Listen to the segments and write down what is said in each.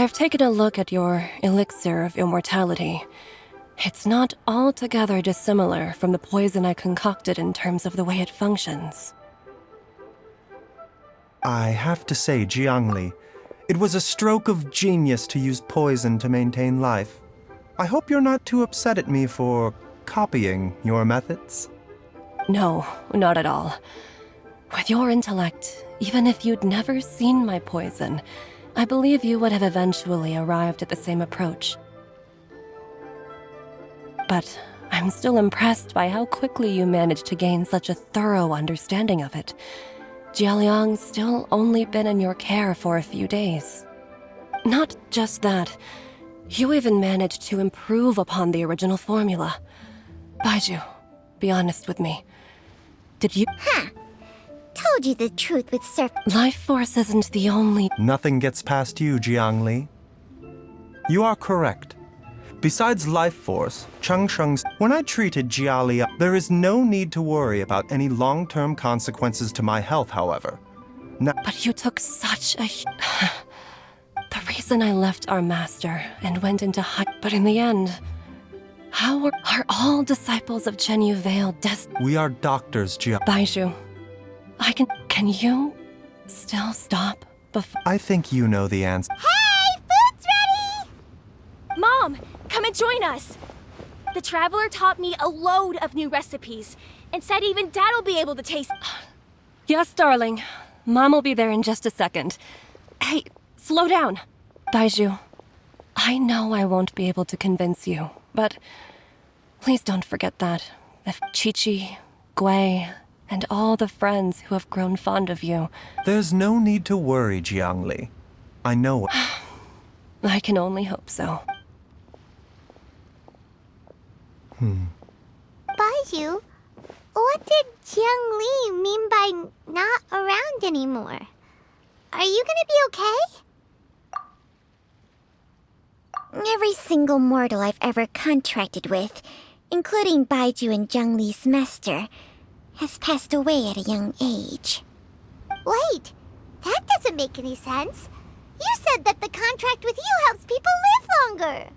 I've taken a look at your elixir of immortality. It's not altogether dissimilar from the poison I concocted in terms of the way it functions. I have to say, Jiangli, it was a stroke of genius to use poison to maintain life. I hope you're not too upset at me for copying your methods. No, not at all. With your intellect, even if you'd never seen my poison, I believe you would have eventually arrived at the same approach. But I'm still impressed by how quickly you managed to gain such a thorough understanding of it. Jialiang's still only been in your care for a few days. Not just that, you even managed to improve upon the original formula. Baizhu, be honest with me. Did you— Huh. Told you the truth with Surf. Life Force isn't the only— Nothing gets past you, Jiangli. You are correct. Besides Life Force, Changsheng's— When I treated Jialia, there is no need to worry about any long-term consequences to my health, however. Now— But you took such a— The reason I left our master and went into But in the end, how are all disciples of Chenyu Vale destined? We are doctors, Baizhu, Can you still stop before— I think you know the answer. Hey, food's ready! Mom, come and join us. The Traveler taught me a load of new recipes and said even Dad'll be able to taste— Yes, darling. Mom will be there in just a second. Hey, slow down. Baizhu, I know I won't be able to convince you, but please don't forget that. If Chi-Chi, Gui, and all the friends who have grown fond of you— There's no need to worry, Jiangli. I know— I can only hope so. Baizhu, what did Jiang Li mean by not around anymore? Are you gonna be okay? Every single mortal I've ever contracted with, including Baizhu and Jiang Li's master, has passed away at a young age. Wait, that doesn't make any sense. You said that the contract with you helps people live longer.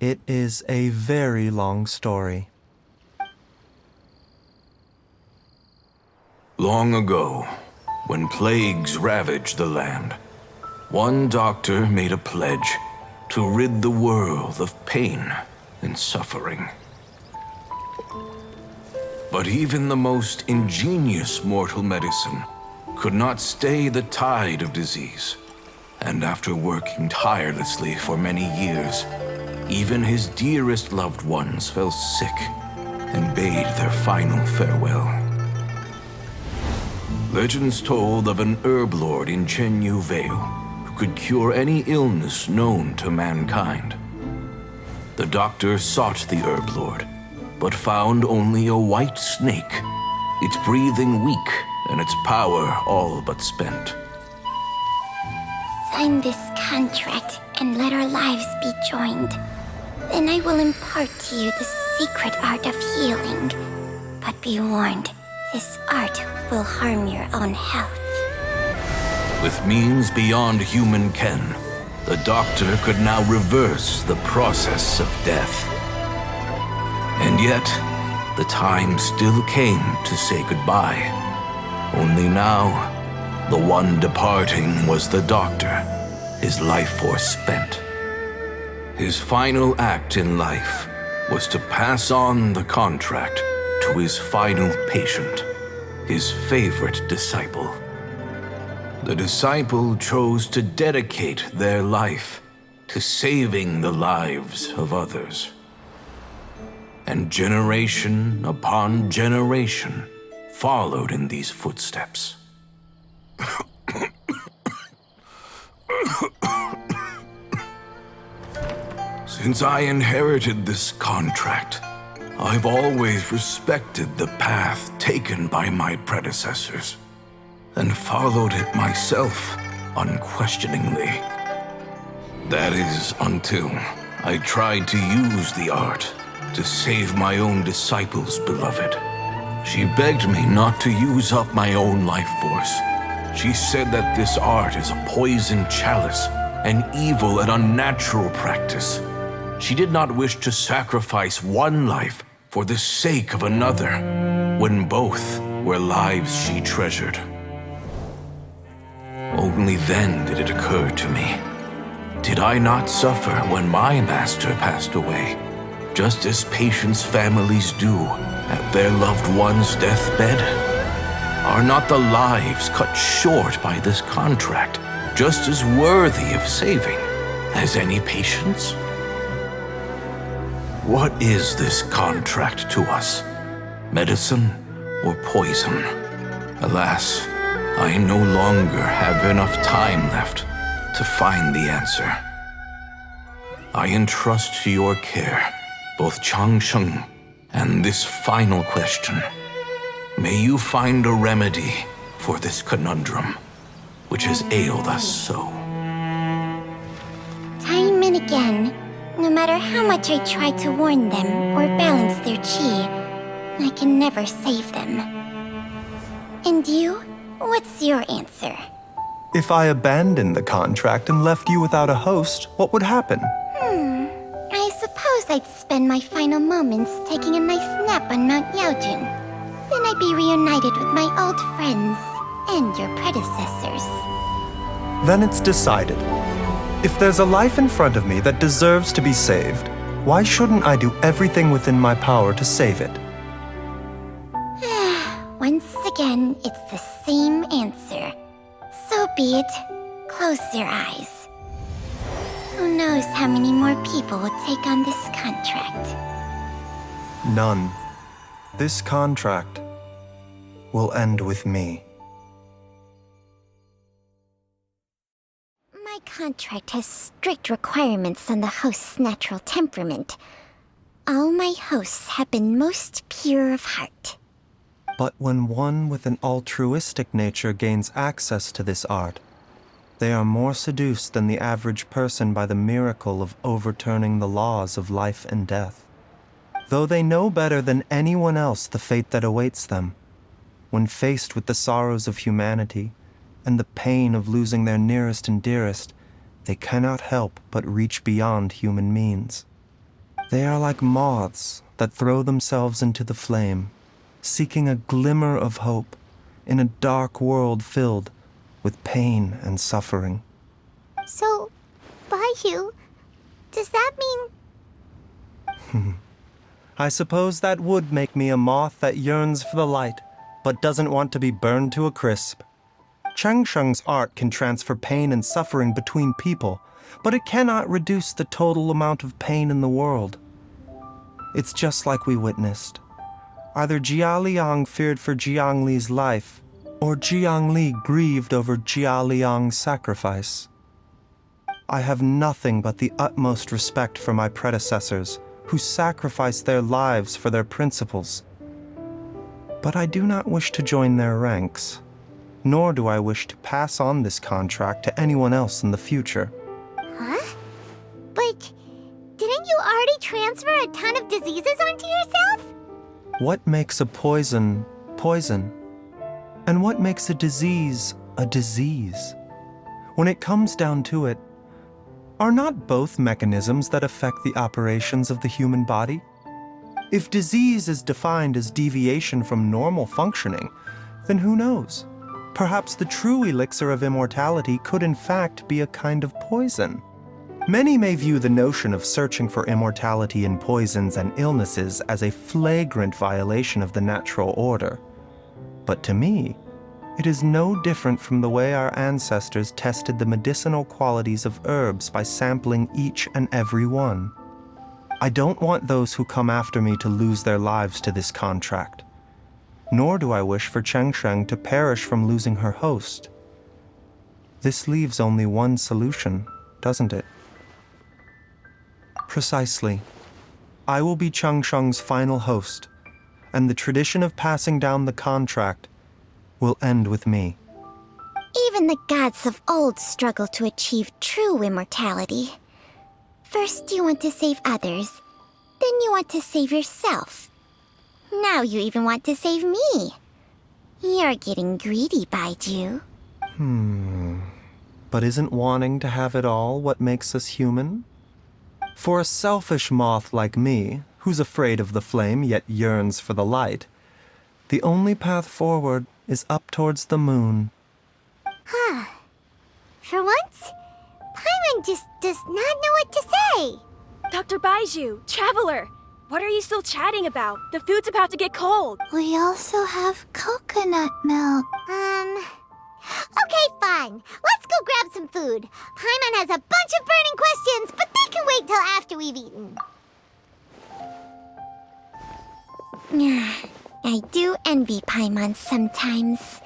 It is a very long story. Long ago, when plagues ravaged the land, one doctor made a pledge to rid the world of pain and suffering. But even the most ingenious mortal medicine could not stay the tide of disease. And after working tirelessly for many years, even his dearest loved ones fell sick and bade their final farewell. Legends told of an herb lord in Chenyu Vale who could cure any illness known to mankind. The doctor sought the herb lord, but found only a white snake, its breathing weak and its power all but spent. Sign this contract and let our lives be joined. Then I will impart to you the secret art of healing. But be warned, this art will harm your own health. With means beyond human ken, the doctor could now reverse the process of death. And yet, the time still came to say goodbye. Only now, the one departing was the doctor, his life force spent. His final act in life was to pass on the contract to his final patient, his favorite disciple. The disciple chose to dedicate their life to saving the lives of others. And generation upon generation followed in these footsteps. Since I inherited this contract, I've always respected the path taken by my predecessors and followed it myself unquestioningly. That is until I tried to use the art to save my own disciple's beloved. She begged me not to use up my own life force. She said that this art is a poisoned chalice, an evil and unnatural practice. She did not wish to sacrifice one life for the sake of another, when both were lives she treasured. Only then did it occur to me. Did I not suffer when my master passed away, just as patients' families do at their loved one's deathbed? Are not the lives cut short by this contract just as worthy of saving as any patients? What is this contract to us? Medicine or poison? Alas, I no longer have enough time left to find the answer. I entrust to your care both Changsheng and this final question. May you find a remedy for this conundrum, which has ailed us so. Time and again, no matter how much I try to warn them or balance their chi, I can never save them. And you? What's your answer? If I abandoned the contract and left you without a host, what would happen? I suppose I'd spend my final moments taking a nice nap on Mount Yaojun. Then I'd be reunited with my old friends and your predecessors. Then it's decided. If there's a life in front of me that deserves to be saved, why shouldn't I do everything within my power to save it? Once again, it's the same answer. So be it. Close your eyes. Who knows how many more people will take on this contract? None. This contract will end with me. My contract has strict requirements on the host's natural temperament. All my hosts have been most pure of heart. But when one with an altruistic nature gains access to this art, they are more seduced than the average person by the miracle of overturning the laws of life and death. Though they know better than anyone else the fate that awaits them, when faced with the sorrows of humanity and the pain of losing their nearest and dearest, they cannot help but reach beyond human means. They are like moths that throw themselves into the flame, seeking a glimmer of hope in a dark world filled with pain and suffering. So, Baiyu, does that mean... I suppose that would make me a moth that yearns for the light, but doesn't want to be burned to a crisp. Changsheng's art can transfer pain and suffering between people, but it cannot reduce the total amount of pain in the world. It's just like we witnessed. Either Jia Liang feared for Jiang Li's life, or Jiang Li grieved over Jia Liang's sacrifice. I have nothing but the utmost respect for my predecessors, who sacrificed their lives for their principles. But I do not wish to join their ranks, nor do I wish to pass on this contract to anyone else in the future. Huh? But didn't you already transfer a ton of diseases onto yourself? What makes a poison, poison? And what makes a disease, a disease? When it comes down to it, are not both mechanisms that affect the operations of the human body? If disease is defined as deviation from normal functioning, then who knows? Perhaps the true elixir of immortality could in fact be a kind of poison. Many may view the notion of searching for immortality in poisons and illnesses as a flagrant violation of the natural order. But to me, it is no different from the way our ancestors tested the medicinal qualities of herbs by sampling each and every one. I don't want those who come after me to lose their lives to this contract. Nor do I wish for Changsheng to perish from losing her host. This leaves only one solution, doesn't it? Precisely. I will be Changsheng's final host, and the tradition of passing down the contract will end with me. Even the gods of old struggle to achieve true immortality. First you want to save others, then you want to save yourself. Now you even want to save me. You're getting greedy, Baiju. But isn't wanting to have it all what makes us human? For a selfish moth like me, who's afraid of the flame yet yearns for the light, the only path forward is up towards the moon. For once, Paimon just does not know what to say. Dr. Baiju, Traveler, what are you still chatting about? The food's about to get cold. We also have coconut milk. Okay, fine. Let's go grab some food. Paimon has a bunch of burning questions, but they can wait till after we've eaten. I do envy Paimon sometimes.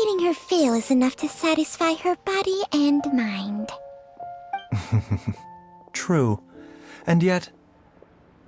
Eating her fill is enough to satisfy her body and mind. True. And yet,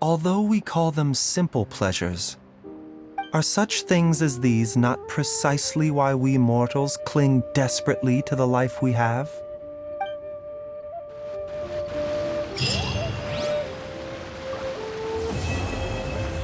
although we call them simple pleasures, are such things as these not precisely why we mortals cling desperately to the life we have?